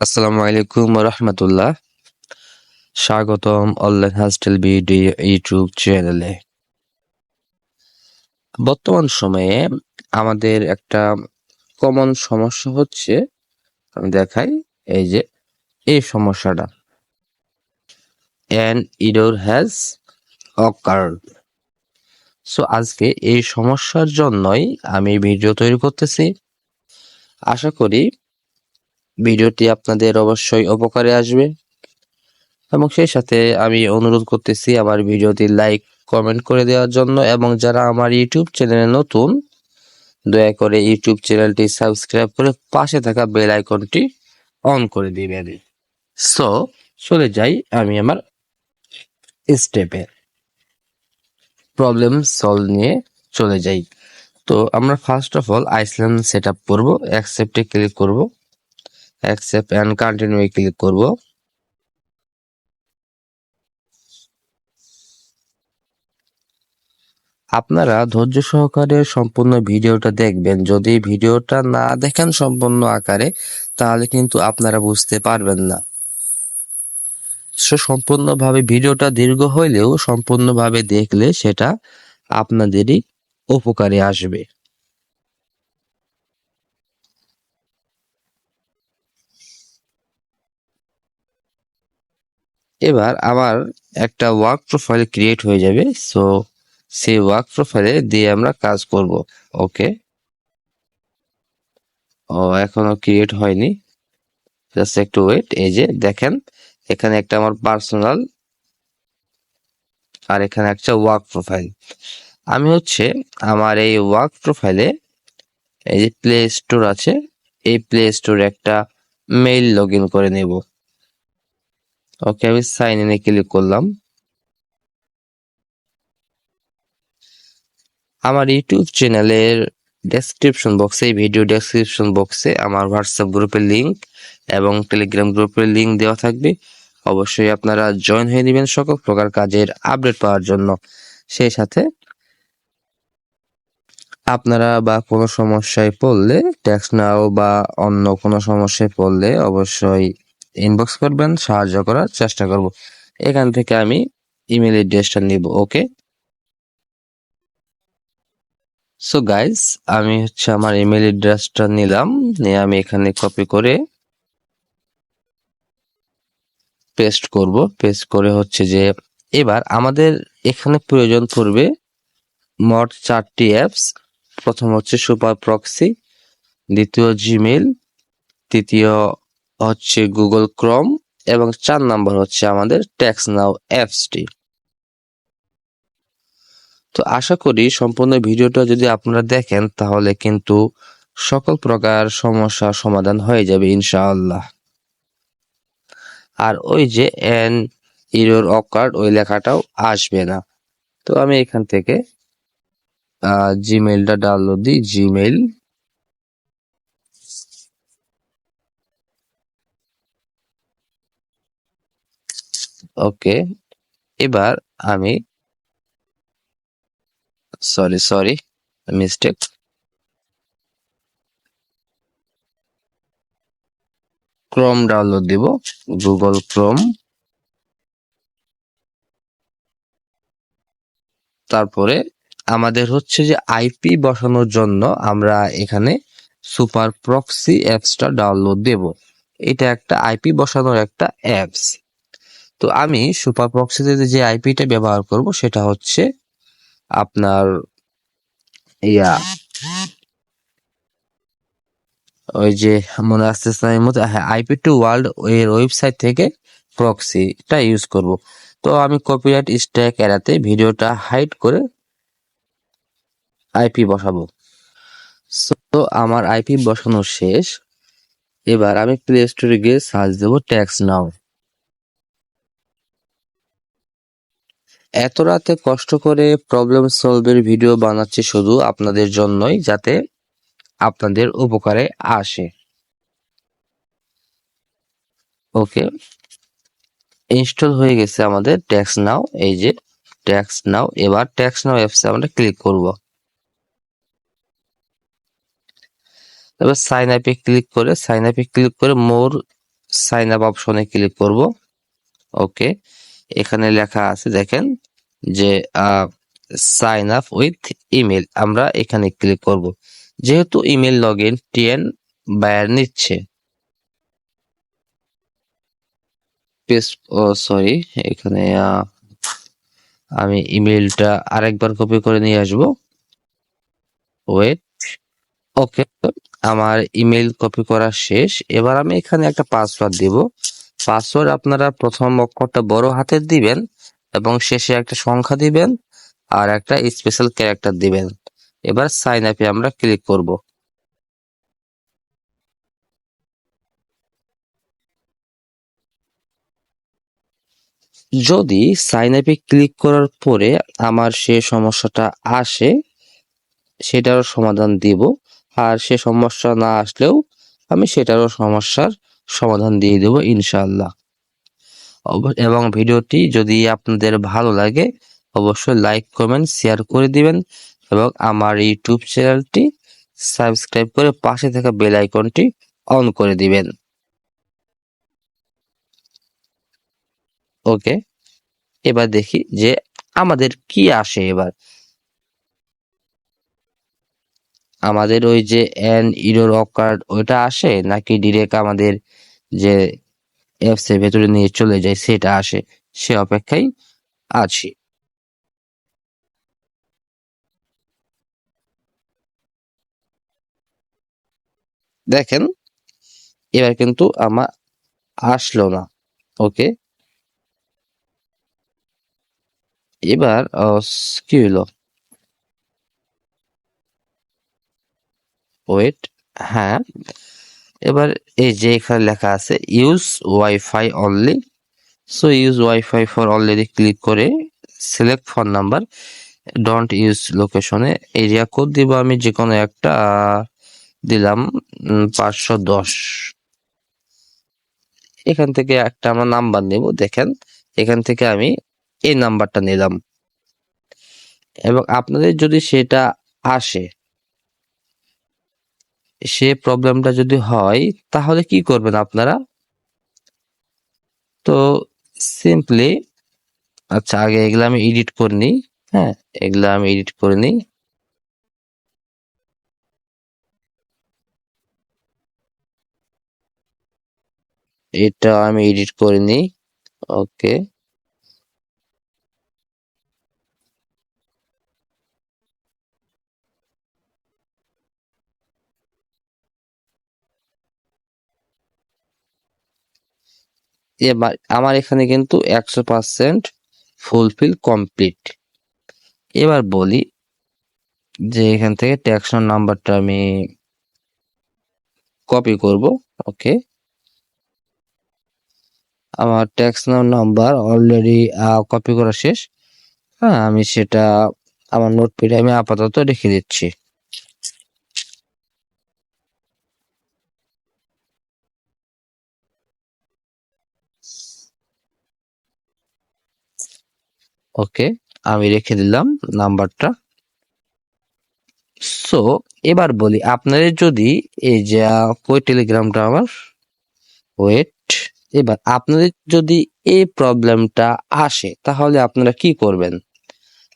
আসসালামু আলাইকুম রহমতুল্লাহ। স্বাগতম অনলাইন হস্টেল বিডি ইউটিউব চ্যানেলে। বর্তমান সময়ে আমাদের একটা কমন সমস্যা হচ্ছে, আমি দেখাই, এই যে এই সমস্যাটা, an error has occurred. So আজকে এই সমস্যার জন্যই আমি ভিডিও তৈরি করতেছি। আশা করি ভিডিওটি আপনাদের অবশ্যই উপকারে আসবে এবং সেই সাথে আমি অনুরোধ করতেছি আমার ভিডিওটি লাইক কমেন্ট করে দেওয়ার জন্য, এবং যারা আমার ইউটিউব চ্যানেলে নতুন, দয়া করে ইউটিউব চ্যানেলটি সাবস্ক্রাইব করে পাশে থাকা বেল আইকনটি অন করে দিবেন। সো চলে যাই আমি আমার স্টেপে, প্রবলেম সলভ নিয়ে চলে যাই। তো আমরা first of all Iceland set up করবো, অ্যাকসেপ্টে ক্লিক করব, অ্যাকসেপ্ট অ্যান্ড কন্টিনিউ ক্লিক করব। আপনারা ধৈর্য সহকারে সম্পূর্ণ ভিডিওটা দেখবেন। যদি ভিডিওটা না দেখেন সম্পূর্ণ আকারে, তাহলে কিন্তু আপনারা বুঝতে পারবেন না। সম্পূর্ণভাবে ভিডিওটা দীর্ঘ হইলেও সম্পূর্ণভাবে দেখলে সেটা আপনাদেরই উপকারে আসবে। এবার আমার একটা ওয়ার্ক প্রোফাইল ক্রিয়েট হয়ে যাবে। সো সেই ওয়ার্ক প্রোফাইলে দিয়ে আমরা কাজ করব। ওকে, এখনো ক্রিয়েট হয়নি, জাস্ট একটু ওয়েট। এই যে দেখেন, এখানে একটা আমার পার্সোনাল আর এখানে একটা ওয়ার্ক প্রোফাইল। আমি আমার এই ওয়ার্ক প্রোফাইলে এই যে প্লে স্টোর আছে, এই প্লে স্টোরে একটা মেইল লগ ইন করে নেব। ওকে, আমি সাইন ইনে ক্লিক করলাম। আমার ইউটিউব চ্যানেলের ডেসক্রিপশন বক্সে, এই ভিডিও ডেসক্রিপশন বক্সে আমার হোয়াটসঅ্যাপ গ্রুপের লিংক এবং টেলিগ্রাম গ্রুপের লিংক দেওয়া থাকবে। অবশ্যই আপনারা জয়েন হয়ে নেবেন সকল প্রকার কাজের আপডেট পাওয়ার জন্য। সেই সাথে আপনারা বা কোনো সমস্যায় পড়লে, ট্যাক্স নাও বা অন্য কোনো সমস্যায় পড়লে অবশ্যই ইনবক্স করবেন, সাহায্য করার চেষ্টা করব। এখান থেকে আমি ইমেল অ্যাড্রেসটা নিব। ওকে, সো গাইস, আমি আমার ইমেল অ্যাড্রেসটা নিলাম, নিয়ে আমি এখানে কপি করে পেস্ট করব। পেস্ট করে যে এবার আমাদের এখানে প্রয়োজন পড়বে মোট 4টি অ্যাপস। প্রথম সুপার প্রক্সি, দ্বিতীয় জিমেইল, তৃতীয় গুগল ক্রোম, এবং 4 নাম্বার আমাদের ট্যাক্স নাও অ্যাপসটি। তো আশা করি সম্পূর্ণ ভিডিওটা যদি আপনারা দেখেন তাহলে কিন্তু সকল প্রকার সমস্যার সমাধান হয়ে যাবে ইনশাআল্লাহ। আর ওই যে এন এরর অকার্ড ওই লেখাটাও আসবে না। তো আমি এখান থেকে জিমেইলটা ডাউনলোড দিই, জিমেইল। ওকে, এবার আমি সরি মিস্টেক, ক্রোম ডাউনলোড দিব, গুগল ক্রোম। তারপরে আমাদের যে আইপি বসানোর জন্য আমরা এখানে সুপার প্রক্সি অ্যাপসটা ডাউনলোড দেব। এটা একটা আইপি বসানোর একটা অ্যাপস। তো আমি সুপার প্রক্সিতে যে আইপিটা ব্যবহার করব সেটা আপনার ওই যে মনে আসতেছে না এই মধ্যে, হ্যাঁ, আইপি টু ওয়ার্ল্ড এর ওয়েবসাইট থেকে প্রক্সিটা ইউজ করব। তো আমি কপিরাইট স্ট্রাইক এড়াতে ভিডিওটা হাইড করে আইপি বসাবো। তো আমার আইপি বসানো শেষ। এবার আমি প্লে স্টোরে গিয়ে সার্চ দেবো ট্যাক্স নাও। এত রাতে কষ্ট করে প্রবলেম সলভের ভিডিও বানাচ্ছি শুধু আপনাদের জন্যই, যাতে আপনাদের উপকারে আসে। ওকে, ইনস্টল হয়ে গেছে আমাদের ট্যাক্স নাও। এই যে ট্যাক্স নাও। এবার ট্যাক্স নাও অ্যাপসে আমরা ক্লিক করব। এবার সাইন আপে ক্লিক করে মোর সাইন আপ অপশনে ক্লিক করব। ওকে, এখানে লেখা আছে দেখেন যে সাইন আপ উইথ ইমেল, আমরা এখানে ক্লিক করব। যেহেতু ইমেল লগ ইন টিএন বায়ার নিচ্ছে, সরি, এখানে আমি ইমেলটা আরেকবার কপি করে নিয়ে আসব। ওয়েট, ওকে, আমার ইমেল কপি করা শেষ। এবার আমি এখানে একটা পাসওয়ার্ড দিব। পাসওয়ার্ড আপনারা প্রথম অক্ষরটা বড় হাতের দিবেন এবং শেষে একটা সংখ্যা দিবেন আর একটা স্পেশাল ক্যারেক্টার দিবেন। এবার সাইন আপে আমরা ক্লিক করব। যদি সাইন আপে ক্লিক করার পরে আমার সে সমস্যাটা আসে, সেটারও সমাধান দিব। আর সে সমস্যা না আসলেও আমি সেটারও সমস্যার সমাধান দিয়ে দেব ইনশাআল্লাহ। এবং ভিডিওটি যদি আপনাদের ভালো লাগে অবশ্যই লাইক, কমেন্ট, শেয়ার করে দিবেন এবং আমার ইউটিউব চ্যানেলটি সাবস্ক্রাইব করে পাশে থাকা বেল আইকনটি অন করে দিবেন। ওকে, এবার দেখি যে আমাদের কি আসে। এবার আমাদের ওই যে এন ইরোর অকার্ড ওইটা আসে নাকি ডিরেক্ট আমাদের যে অ্যাপস এর ভেতরে নিয়ে চলে যায় সেটা আসে, সে অপেক্ষায় আছি। দেখেন এবার কিন্তু আমার আসলো না। ওকে, এবার কি হলো, ওয়েট, হ্যাঁ, এবার এই যে এখানে লেখা আছে use WiFi only, so use WiFi for already click করে select phone number, don't use লোকেশনে এরিয়া কোড দিব আমি যে কোনো একটা, দিলাম 510। এখান থেকে একটা আমরা নাম্বার নেব। দেখেন এখান থেকে আমি এই নাম্বারটা নিলাম এবং আপনাদের যদি সেটা আসে, সে প্রবলেমটা যদি হয় তাহলে কি করবেন আপনারা? তো সিম্পলি, আচ্ছা আগে এগুলা আমি এডিট করে নিই। হ্যাঁ, এগুলা আমি এডিট করে নিই। এটা আমি এডিট করে নিই। ওকে, এবার আমার এখানে কিন্তু 100% ফুলফিল কমপ্লিট। এবার বলি যে এখান থেকে ট্যাক্স নাম্বারটা আমি কপি করব। ওকে, আমার ট্যাক্স নাম্বার অলরেডি কপি করা শেষ। হ্যাঁ, আমি সেটা আমার নোটপ্যাডে আমি আপাতত রেখে দিচ্ছি। ওকে, আমি রেখে দিলাম নাম্বারটা। সো এবার বলি আপনাদের যদি এই যে কই টেলিগ্রামটা আমার, ওয়েট, এবার আপনাদের যদি এই প্রবলেমটা আসে তাহলে আপনারা কি করবেন?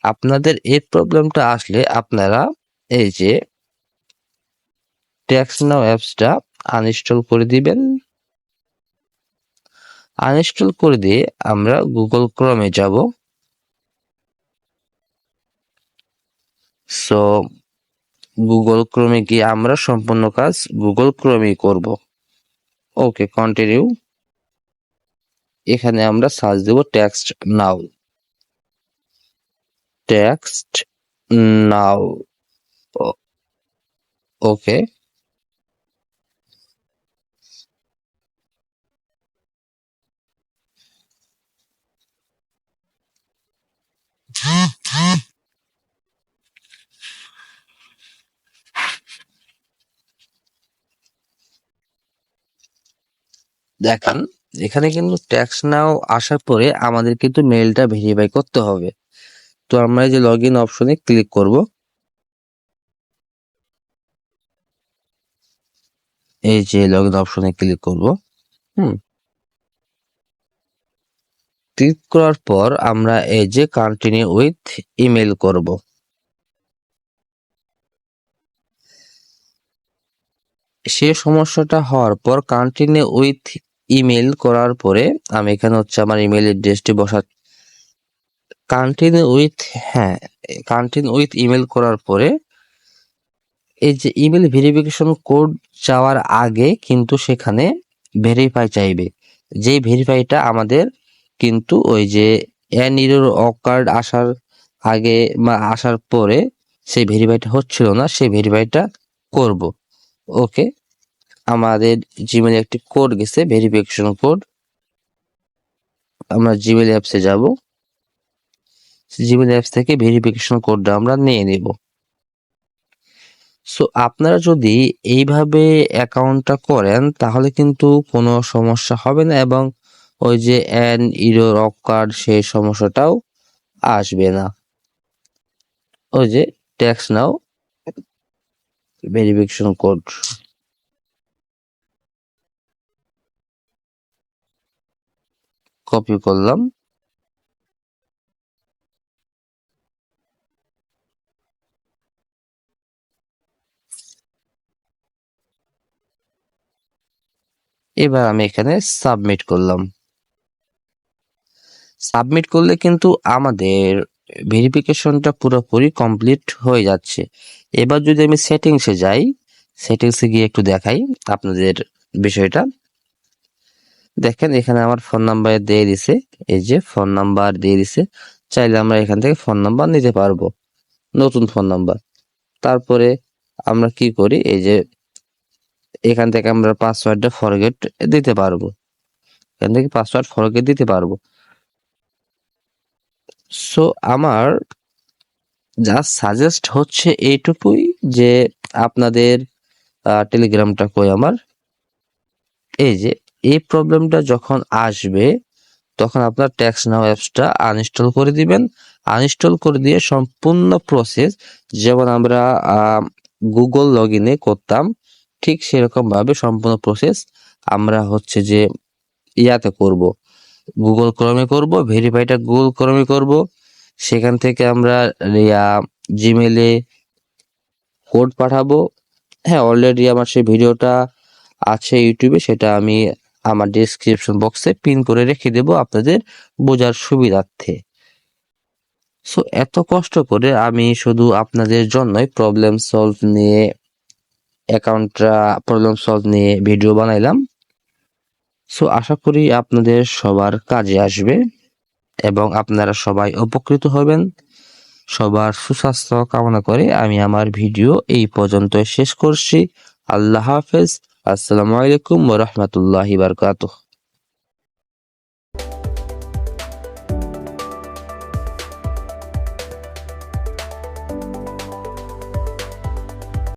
আপনাদের এই প্রবলেমটা আসলে আপনারা এই যে ট্যাক্স নাও অ্যাপসটা আনইনস্টল করে দিবেন। আনইনস্টল করে দিয়ে আমরা গুগল ক্রোমে যাব। সো গুগল ক্রোমে গিয়ে আমরা সম্পূর্ণ কাজ গুগল ক্রোমেই করব। ওকে, কন্টিনিউ। এখানে আমরা সার্চ দেব টেক্সট নাও, টেক্সট নাও। ওকে, দেখেন এখানে কিন্তু ট্যাক্স নাও আসার পরে আমাদের কিন্তু মেইলটা ভেরিফাই করতে হবে। তো আমরা এই যে লগ ইন অপশনে ক্লিক করব। এই যে লগ ইন অপশনে ক্লিক করব। হুম, ক্লিক করার পর আমরা এই যে কন্টিনিউ উইথ ইমেল করব। সে সমস্যাটা হওয়ার পর কন্টিনিউ উইথ ইমেল করার পরে আমি এখানে হচ্ছে আমার ইমেল অ্যাড্রেসটি কন্টিনিউ উইথ ইমেল করার পরে এই যে ইমেল ভেরিফিকেশন কোড চাওয়ার আগে কিন্তু সেখানে ভেরিফাই চাইবে। যে ভেরিফাইটা আমাদের কিন্তু ওই যে এর অকার্ড আসার আগে বা আসার পরে সেই ভেরিফাইটা হচ্ছিল না, সেই ভেরিফাইটা করব। ওকে, আমাদের জিমেলে একটি কোড গেছে, ভেরিফিকেশন কোড। আমরা জিমেল অ্যাপসে যাব, জিমেল অ্যাপস থেকে ভেরিফিকেশন কোডটা আমরা নিয়ে নেব। সো আপনারা যদি এইভাবে অ্যাকাউন্টটা করেন তাহলে কিন্তু কোনো সমস্যা হবে না, এবং ওই যে রক কার্ড সেই সমস্যাটাও আসবে না। ওই যে ট্যাক্স নাও ভেরিফিকেশন কোড কপি করলাম, এবার আমি এখানে সাবমিট করলাম। সাবমিট করলে কিন্তু আমাদের ভেরিফিকেশনটা পুরোপুরি কমপ্লিট হয়ে যাচ্ছে। এবার যদি আমি সেটিংসে যাই, সেটিংসে গিয়ে একটু দেখাই আপনাদের বিষয়টা। দেখেন এখানে আমার ফোন নাম্বার দিয়ে দিছে, এই যে ফোন নাম্বার দিয়ে দিছে। চাইলে আমরা এখান থেকে ফোন নাম্বার নিতে পারবো, নতুন ফোন নাম্বার। তারপরে আমরা কি করি, এই যে এখান থেকে আমরা পাসওয়ার্ডটা ফরগেট দিতে পারবো, এখান থেকে পাসওয়ার্ড ফরগেট দিতে পারবো। সো আমার জাস্ট সাজেস্ট হচ্ছে এইটুকুই যে আপনাদের টেলিগ্রামটা কই আমার, এই যে এই প্রবলেমটা যখন আসবে তখন আপনার ট্যাক্স নাও অ্যাপসটা আনইনস্টল করে দিবেন। আনইনস্টল করে দিয়ে সম্পূর্ণ প্রসেস যেমন আমরা গুগল লগ ইনে করতাম ঠিক সেরকম ভাবে সম্পূর্ণ প্রসেস আমরা হচ্ছে যে ইয়াতে করব, গুগল ক্রমে করব, ভেরিফাইটা গুগল ক্রমে করব। সেখান থেকে আমরা জিমেলে কোড পাঠাবো। হ্যাঁ, অলরেডি আমার সেই ভিডিওটা আছে ইউটিউবে, সেটা আমি আমার ডেসক্রিপশন বক্সে পিন করে রেখে দেব আপনাদের বোঝার সুবিধার্থে। সো এত কষ্ট করে আমি শুধু আপনাদের জন্যই প্রবলেম সলভ নিয়ে ভিডিও বানাইলাম। সো আশা করি আপনাদের সবার কাজে আসবে এবং আপনারা সবাই উপকৃত হবেন। সবার সুস্বাস্থ্য কামনা করে আমি আমার ভিডিও এই পর্যন্ত শেষ করছি। আল্লাহ হাফেজ। আসসালামু আলাইকুম ওয়া রাহমাতুল্লাহি ওয়া বারাকাতুহু।